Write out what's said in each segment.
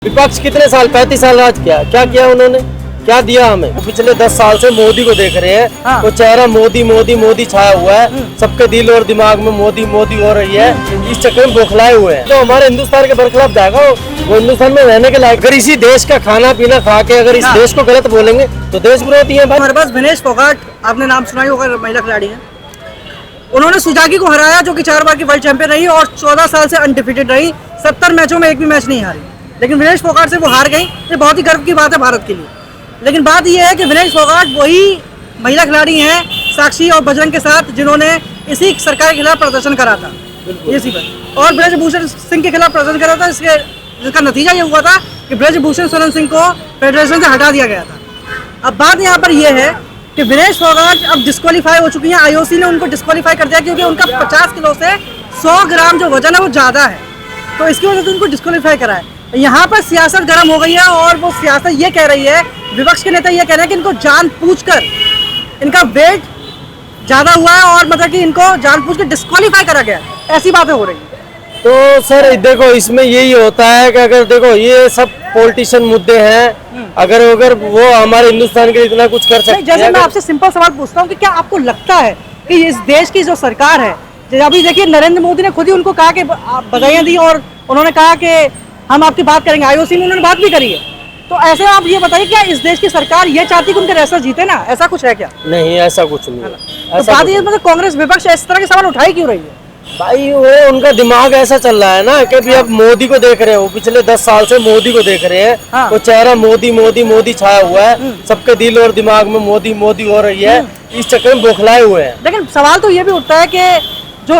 विपक्ष कितने साल 35 साल राज किया, क्या किया उन्होंने, क्या दिया हमें। पिछले 10 साल से मोदी को देख रहे हैं। हाँ। वो चेहरा मोदी मोदी मोदी छाया हुआ है, सबके दिल और दिमाग में मोदी मोदी हो रही है। इस चक्कर में बौखलाए हुए हैं। तो हमारे हिंदुस्तान के बरखिलाफ जाएगा वो हिंदुस्तान में रहने के लायक। अगर इसी देश का खाना पीना खा के अगर इस देश को गलत बोलेंगे तो देश विरोधी है। हमारे पास विनेश फोगाट, आपने नाम सुना ही होगा, महिला खिलाड़ी है। उन्होंने सुजागी को हराया जो कि 4 बार की वर्ल्ड चैंपियन रही और 14 साल से अनडिफीटेड रही। 70 मैचों में एक भी मैच नहीं हारी, लेकिन विनेश फोगाट से वो हार गई। ये बहुत ही गर्व की बात है भारत के लिए। लेकिन बात यह है कि विनेश फोगाट वही महिला खिलाड़ी हैं साक्षी और बजरंग के साथ जिन्होंने इसी सरकार के खिलाफ प्रदर्शन करा था, इसी पर, और ब्रजभूषण सिंह के खिलाफ प्रदर्शन करा था। जिसका नतीजा ये हुआ था कि ब्रजभूषण शरण सिंह को फेडरेशन से हटा दिया गया था। अब बात यहाँ पर यह है कि विनेश फोगाट अब डिस्क्वालीफाई हो चुकी हैं। आईओसी ने उनको डिस्क्वालीफाई कर दिया क्योंकि उनका 50 किलो से 100 ग्राम जो वजन है वो ज़्यादा है, तो इसकी वजह से उनको डिस्क्वालीफाई करा है। यहाँ पर सियासत गर्म हो गई है और वो सियासत ये कह रही है, विपक्ष के नेता ये कह रहे हैं कि इनको जानबूझकर, इनका वेट ज़्यादा हुआ है और मतलब कि इनको जानबूझकर डिस्क्वालीफाई करा गया है, ऐसी बातें हो रही हैं। तो सर देखो, इसमें यही होता है कि अगर देखो ये सब पॉलिटिशियन मुद्दे हैं, अगर वो हमारे हिंदुस्तान के लिए इतना कुछ कर सकते हैं। जैसे मैं आपसे सिंपल सवाल पूछता हूँ कि क्या आपको लगता है कि इस देश की जो सरकार है, अभी देखिए नरेंद्र मोदी ने खुद ही उनको कहा कि बधाइयाँ दी और उन्होंने कहा कि हम आपकी बात करेंगे, आईओसी में उन्होंने बात भी करी है। तो ऐसे आप ये बताइए, क्या इस देश की सरकार ये चाहती कि उनके रेसलर जीते ना, ऐसा कुछ है क्या? नहीं, ऐसा कुछ नहीं है। तो बात ये मतलब कांग्रेस विपक्ष इस तरह के सवाल उठाई क्यों रही है? भाई वो उनका दिमाग ऐसा चल रहा है ना कि भी अब मोदी को देख रहे हो, पिछले 10 साल से मोदी को देख रहे हैं। हाँ। वो चेहरा मोदी मोदी मोदी छाया हुआ है, सबके दिल और दिमाग में मोदी मोदी हो रही है। इस चक्कर में बौखलाए हुए हैं। लेकिन सवाल तो ये भी उठता है कि जो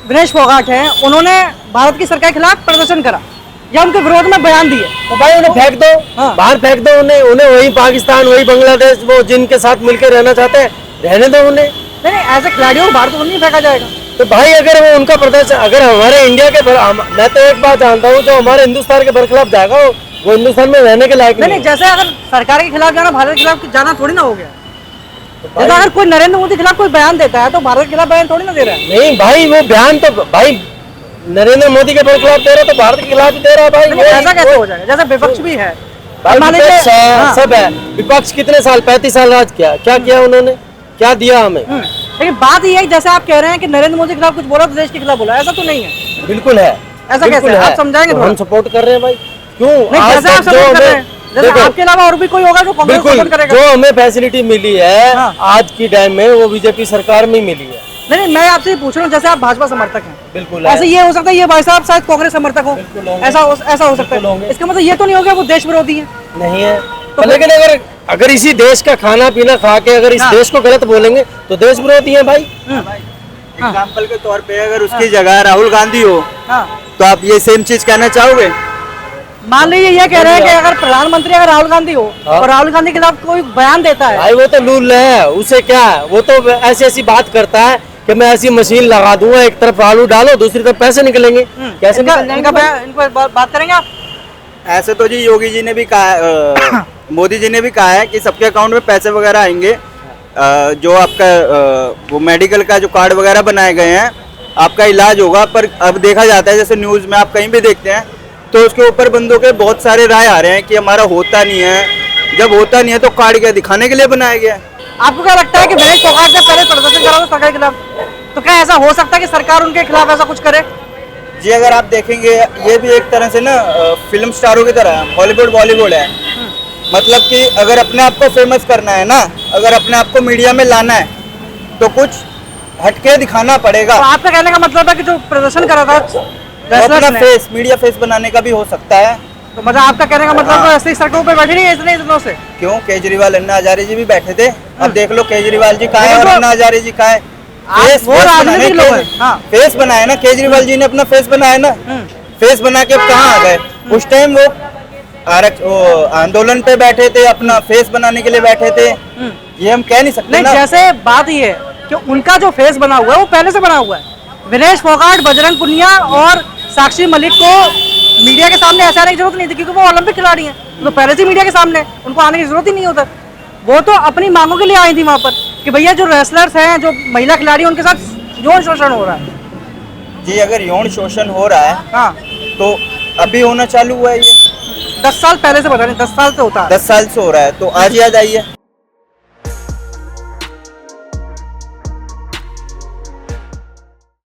विनेश फोगाट हैं उन्होंने भारत की सरकार के खिलाफ प्रदर्शन करा या उनके विरोध में बयान दिए, तो भाई उन्हें फेंक दो। हाँ। बाहर फेंक दो उन्हें वही पाकिस्तान, वही बांग्लादेश, वो जिनके साथ मिलकर रहना चाहते हैं रहने दो उन्हें। नहीं ऐसे खिलाड़ियों को भारत को नहीं फेंका जाएगा। तो भाई अगर वो उनका प्रदर्शन, अगर हमारे इंडिया के मैं तो एक बात जानता हूँ, जो हमारे हिंदुस्तान के बरखिलाफ जाएगा वो हिंदुस्तान में रहने के लायक नहीं, जैसे अगर सरकार के खिलाफ जाना भारत के खिलाफ जाना थोड़ी ना हो गया। जैसे अगर कोई नरेंद्र मोदी के खिलाफ कोई बयान देता है तो भारत के खिलाफ बयान थोड़ी ना दे रहा है। नहीं भाई, वो बयान तो भाई नरेंद्र मोदी के खिलाफ दे रहा है तो भारत के खिलाफ भी दे रहा है भाई। ऐसा कैसे हो जाएगा? जैसे विपक्ष भी है, विपक्ष है। हाँ। सब है। विपक्ष कितने साल 35 साल राज किया, क्या किया उन्होंने, क्या दिया हमें। लेकिन बात ये है, जैसे आप कह रहे हैं कि नरेंद्र मोदी के खिलाफ कुछ बोला तो देश के खिलाफ बोला, ऐसा तो नहीं है। बिल्कुल है। ऐसा कैसे है? आप समझाएंगे तो थोड़ा? हम सपोर्ट कर रहे हैं भाई। क्यों? नहीं, आज जैसे आप तक सपोर्ट कर रहे हैं, जैसे आपके अलावा और भी कोई होगा जो कांग्रेस को सपोर्ट करेगा। जो हमें फैसिलिटी मिली है हाँ। आज की टाइम में, वो बीजेपी सरकार में ही मिली है। नहीं, मैं आपसे पूछ रहा हूँ, जैसे आप भाजपा समर्थक हैं, बिल्कुल ऐसे ये हो सकता है ये भाई साहब शायद कांग्रेस समर्थक हो, ऐसा हो सकता बिल्कुल होंगे। है। इसका मतलब ये तो नहीं हो गया वो देश विरोधी है? नहीं है। तो लेकिन अगर इसी देश का खाना पीना खा के अगर इस हाँ। देश को गलत बोलेंगे तो देश विरोधी है भाई। एग्जाम्पल के तौर पे अगर उसकी जगह राहुल गांधी हो हाँ। तो आप ये सेम चीज कहना चाहोगे? मान लीजिए ये कह रहे हैं कि अगर प्रधानमंत्री अगर राहुल गांधी हो हाँ। और राहुल गांधी के खिलाफ कोई बयान देता है, भाई वो तो लूल है, उसे क्या है, वो तो ऐसी बात करता है कि मैं ऐसी मशीन लगा दूंगा, एक तरफ आलू डालो दूसरी तरफ पैसे निकलेंगे। कैसे इनका बात करेंगे आप? ऐसे तो जी योगी जी ने भी कहा, मोदी जी ने भी कहा है कि सबके अकाउंट में पैसे वगैरह आएंगे। जो आपका वो मेडिकल का जो कार्ड वगैरह बनाए गए हैं, आपका इलाज होगा। पर अब देखा जाता है, जैसे न्यूज़ में आप कहीं भी देखते हैं तो उसके ऊपर बंदों के बहुत सारे राय आ रहे हैं कि हमारा होता नहीं है। जब होता नहीं है तो कार्ड क्या दिखाने के लिए बनाया गया है? आपको क्या लगता है कि विनेश फोगाट ने पहले प्रदर्शन करा था सरकार के खिलाफ, तो क्या ऐसा हो सकता है कि सरकार उनके खिलाफ ऐसा कुछ करे? जी अगर आप देखेंगे ये भी एक तरह से ना फिल्म स्टारों की तरह है, हॉलीवुड बॉलीवुड है। मतलब कि अगर अपने आप को फेमस करना है ना, अगर अपने आप को मीडिया में लाना है तो कुछ हटके दिखाना पड़ेगा। तो आपका कहने का मतलब है कि जो प्रदर्शन करा था अपना फेस, मीडिया फेस बनाने का भी हो सकता है। तो मतलब आपका कहने का मतलब तो ऐसे ही सड़कों पे बैठे नहीं है इतने दिनों से? क्यों? केजरीवाल, अन्ना हजारे जी भी बैठे थे। अब देख लो केजरीवाल जी कहाँ है और अन्ना हजारे जी कहाँ है। वो राजनीतिक लोग हैं। हाँ। फेस बनाया ना केजरीवाल जी ने, अपना फेस बनाया ना। फेस बना के अब कहाँ आ गए? उस टाइम वो आंदोलन पे बैठे थे, अपना फेस बनाने के लिए बैठे थे। ये हम कह नहीं सकते ना। जैसे बात ये है कि उनका जो फेस बना हुआ है वो पहले से बना हुआ है। विनेश फोगाट, बजरंग पुनिया और साक्षी मलिक को मीडिया के सामने ऐसे आने की जरूरत नहीं थी क्योंकि वो ओलंपिक खिलाड़ी हैं, तो पहले से मीडिया के सामने उनको आने की जरूरत ही नहीं होता। वो तो अपनी मांगों के लिए आई थी वहाँ पर कि भैया जो रेसलर्स हैं, जो महिला खिलाड़ी हैं, उनके साथ यौन शोषण हो रहा है। जी अगर यौन शोषण हो रहा है हाँ, तो अभी होना चालू हुआ है ये। 10 साल पहले से बता रहे हैं, 10 साल से होता है। 10 साल से हो रहा है, तो आज याद आई है।